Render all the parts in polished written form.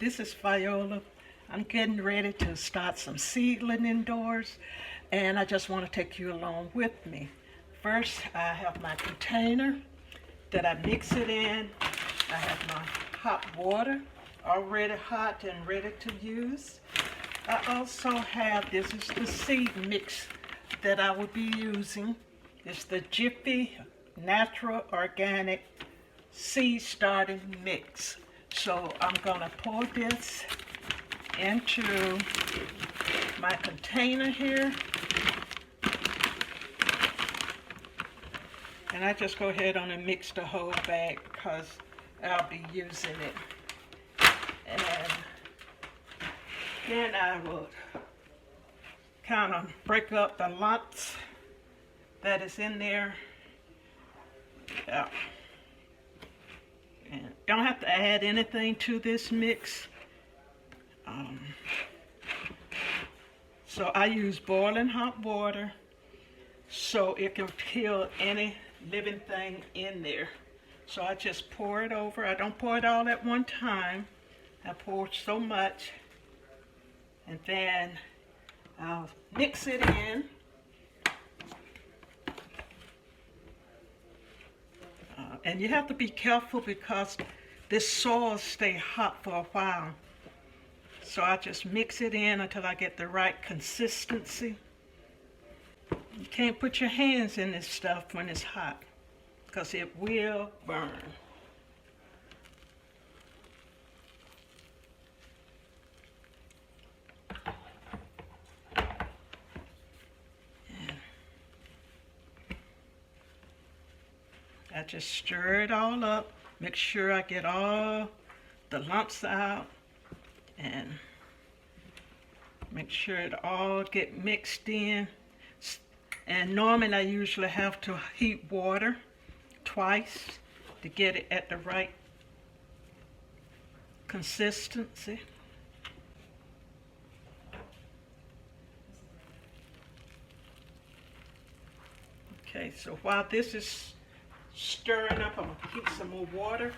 This is Viola. I'm getting ready to start some seedling indoors, and I just want to take you along with me. First, I have my container that I mix it in. I have my hot water already hot and ready to use. I also have, this is the seed mix that I will be using. It's the Jiffy Natural Organic Seed Starting Mix. So I'm gonna pour this into my container here. And I just go ahead on and mix the whole bag because I'll be using it. And then I will kind of break up the lumps that is in there. Yeah. And don't have to add anything to this mix. So I use boiling hot water so it can kill any living thing in there. So I just pour it over. I don't pour it all at one time. I pour so much, and then I'll mix it in. And you have to be careful because this soil stays hot for a while. So I just mix it in until I get the right consistency. You can't put your hands in this stuff when it's hot because it will burn. I just stir it all up, make sure I get all the lumps out, and make sure it all get mixed in. And normally I usually have to heat water twice to get it at the right consistency. Okay, so while this is stirring up, I'm going to heat some more water.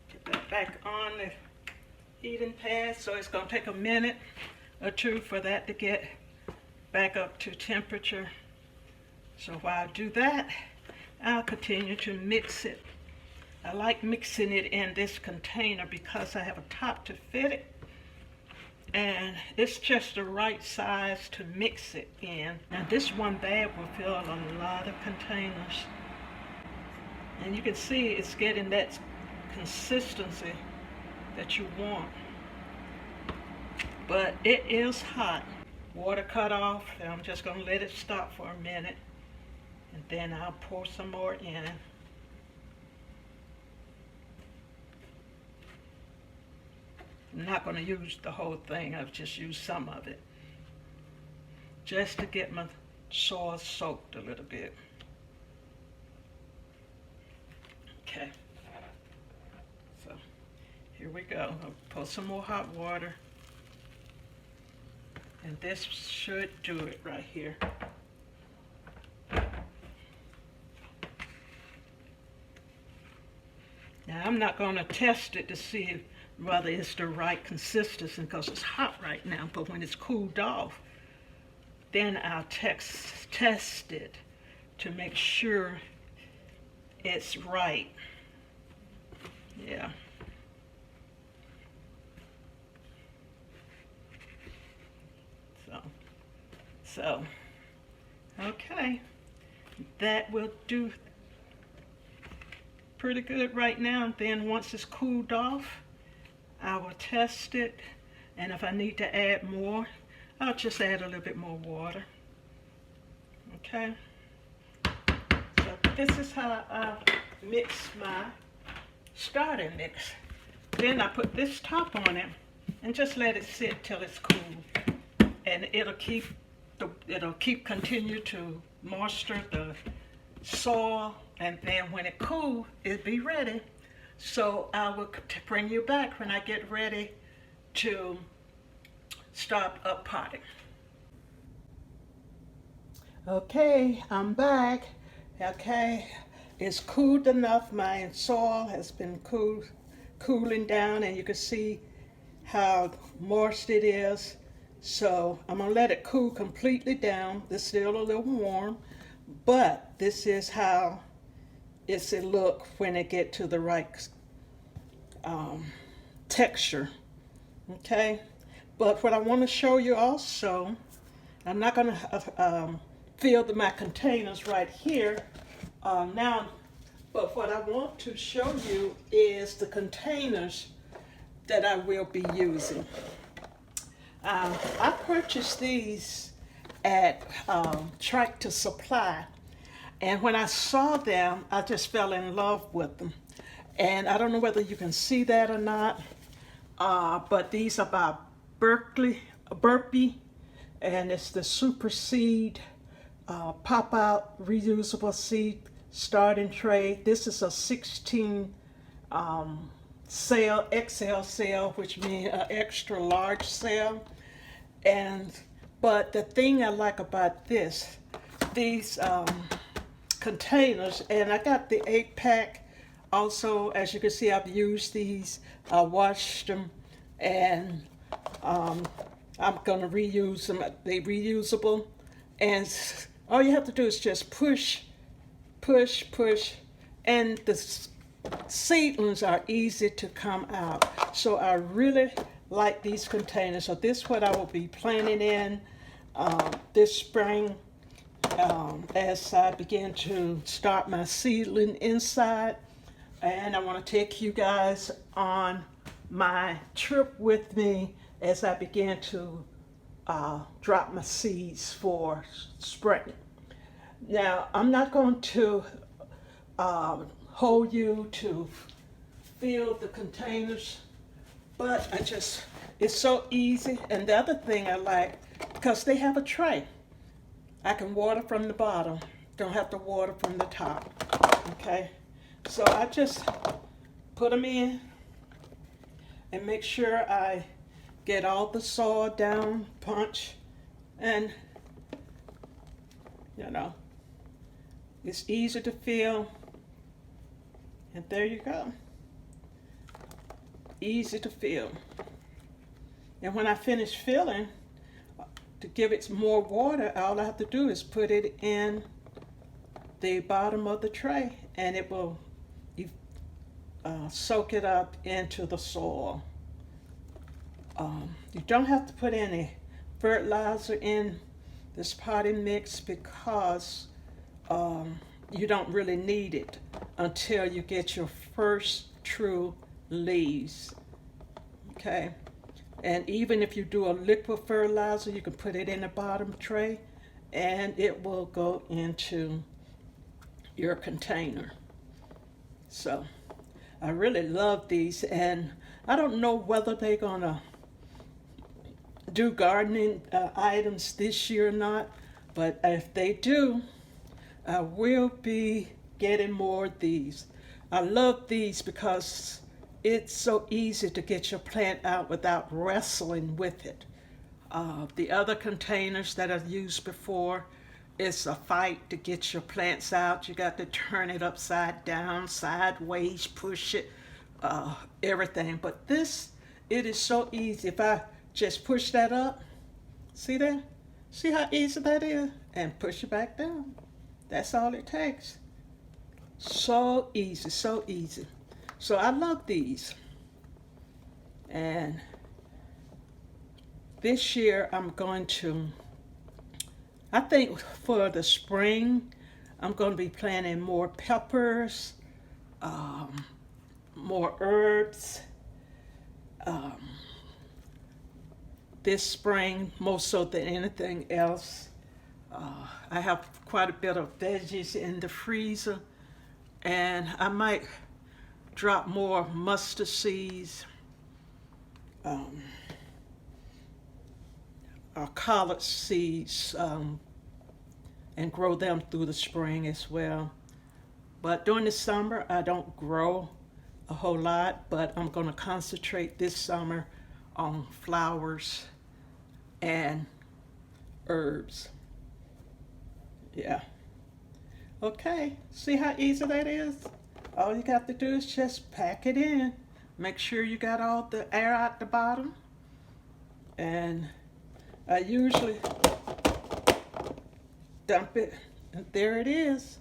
Get that back on the heating pad, so it's going to take a minute or two for that to get back up to temperature. So while I do that, I'll continue to mix it. I like mixing it in this container because I have a top to fit it, and it's just the right size to mix it in. Now this one bag will fill a lot of containers, and you can see it's getting that consistency that you want. But it is hot. Water cut off, and I'm just going to let it stop for a minute, and then I'll pour some more in. I'm not going to use the whole thing, I've just used some of it, just to get my soil soaked a little bit. Okay. So here we go. I'll pour some more hot water. And this should do it right here. Now I'm not going to test it to see whether it's the right consistency because it's hot right now, but when it's cooled off, then I'll test it to make sure it's right. Yeah. So, okay, that will do pretty good right now. And then once it's cooled off, I will test it, and if I need to add more, I'll just add a little bit more water. Okay, so this is how I mix my starter mix. Then I put this top on it and just let it sit till it's cool, and it'll keep it'll continue to moisture the soil, and then when it cools, it'll be ready. So I will bring you back when I get ready to start up potting. Okay, I'm back. Okay, it's cooled enough. My soil has been cooling down, and you can see how moist it is. So I'm gonna let it cool completely down. It's still a little warm, but this is how it's a look when it get to the right texture. Okay, but what I want to show you also, I'm not gonna fill my containers right here now, but what I want to show you is the containers that I will be using. I purchased these at Tractor Supply, and when I saw them, I just fell in love with them. And I don't know whether you can see that or not, but these are by Burpee, and it's the Super Seed pop-out reusable seed starting tray. This is a 16 cell, XL cell, which means an extra large cell. But the thing I like about these containers, and I got the 8-pack also. As you can see, I've used these, I washed them, and I'm gonna reuse them. They're reusable, and all you have to do is just push, and the seedlings are easy to come out. So I really like these containers. So this is what I will be planting in this spring as I begin to start my seedling inside. And I want to take you guys on my trip with me as I begin to drop my seeds for spring. Now, I'm not going to hold you to fill the containers, but it's so easy. And the other thing I like, because they have a tray, I can water from the bottom, don't have to water from the top. Okay, so I just put them in and make sure I get all the soil down, punch, and it's easy to fill. And there you go. Easy to fill. And when I finish filling, to give it more water, all I have to do is put it in the bottom of the tray, and it will soak it up into the soil. You don't have to put any fertilizer in this potting mix because you don't really need it until you get your first true leaves. Okay, and even if you do a liquid fertilizer, you can put it in the bottom tray and it will go into your container. So I really love these, and I don't know whether they're gonna do gardening items this year or not, but if they do, I will be getting more of these. I love these because it's so easy to get your plant out without wrestling with it. The other containers that I've used before, it's a fight to get your plants out. You got to turn it upside down, sideways, push it, everything. But this, it is so easy. If I just push that up, see that? See how easy that is? And push it back down. That's all it takes. So easy, so easy. So I love these. And this year I'm going to, I think for the spring, I'm going to be planting more peppers, more herbs. This spring, more so than anything else. I have quite a bit of veggies in the freezer, and I might drop more mustard seeds. collard seeds and grow them through the spring as well. But during the summer, I don't grow a whole lot, but I'm going to concentrate this summer on flowers and herbs. Yeah. Okay, see how easy that is? All you got to do is just pack it in. Make sure you got all the air out the bottom. And I usually dump it, and there it is.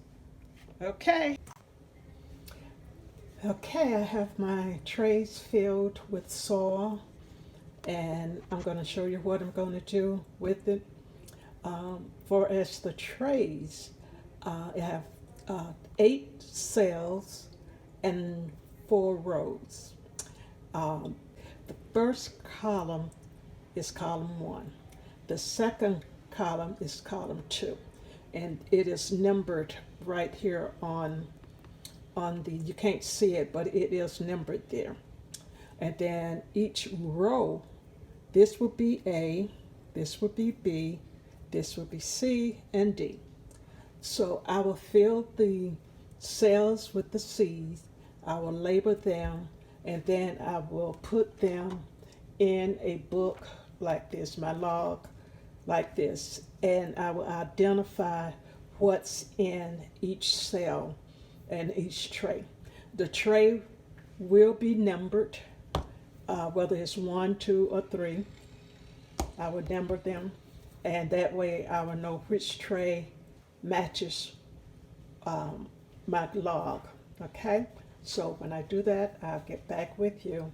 Okay. Okay, I have my trays filled with soil, and I'm going to show you what I'm going to do with it. For as the trays, I have 8 cells and 4 rows. The first column is column 1. The second column is column 2, and it is numbered right here on the, you can't see it, but it is numbered there. And then each row, this would be A, this would be B, this would be C and D. So I will fill the cells with the seeds, I will label them, and then I will put them in a book like this, my log like this, and I will identify what's in each cell and each tray. The tray will be numbered, whether it's 1, 2, or 3. I will number them, and that way I will know which tray matches my log. Okay, so when I do that, I'll get back with you.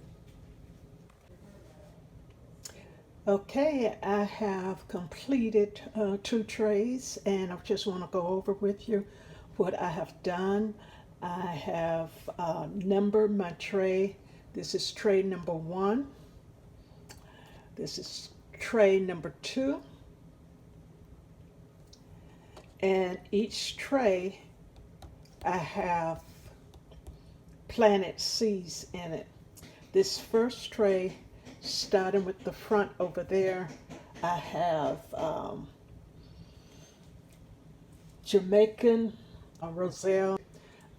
Okay, I have completed 2 trays, and I just want to go over with you what I have done. I have numbered my tray. This is tray number 1. This is tray number 2. And each tray, I have planted seeds in it. This first tray, starting with the front over there, I have Jamaican Roselle.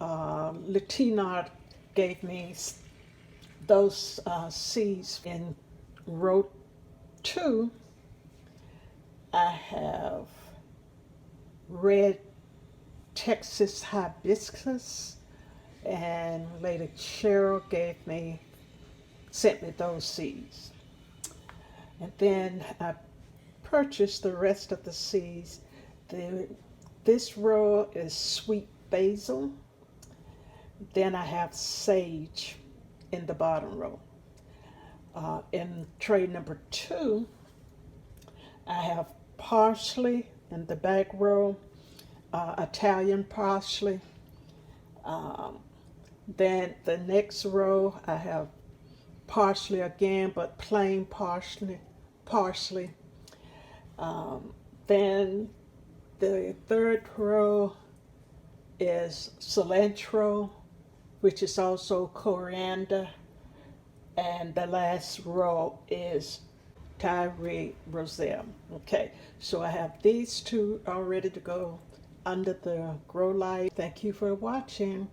Latina gave me those seeds. In row 2, I have red Texas hibiscus, and Lady Cheryl sent me those seeds. And then I purchased the rest of the seeds. This row is sweet basil. Then I have sage in the bottom row. In tray number 2, I have parsley in the back row, Italian parsley. Then the next row, I have parsley again, but plain parsley. Then the third row is cilantro, which is also coriander. And the last row is Tyree Roselle. Okay, so I have these 2 all ready to go under the grow light. Thank you for watching.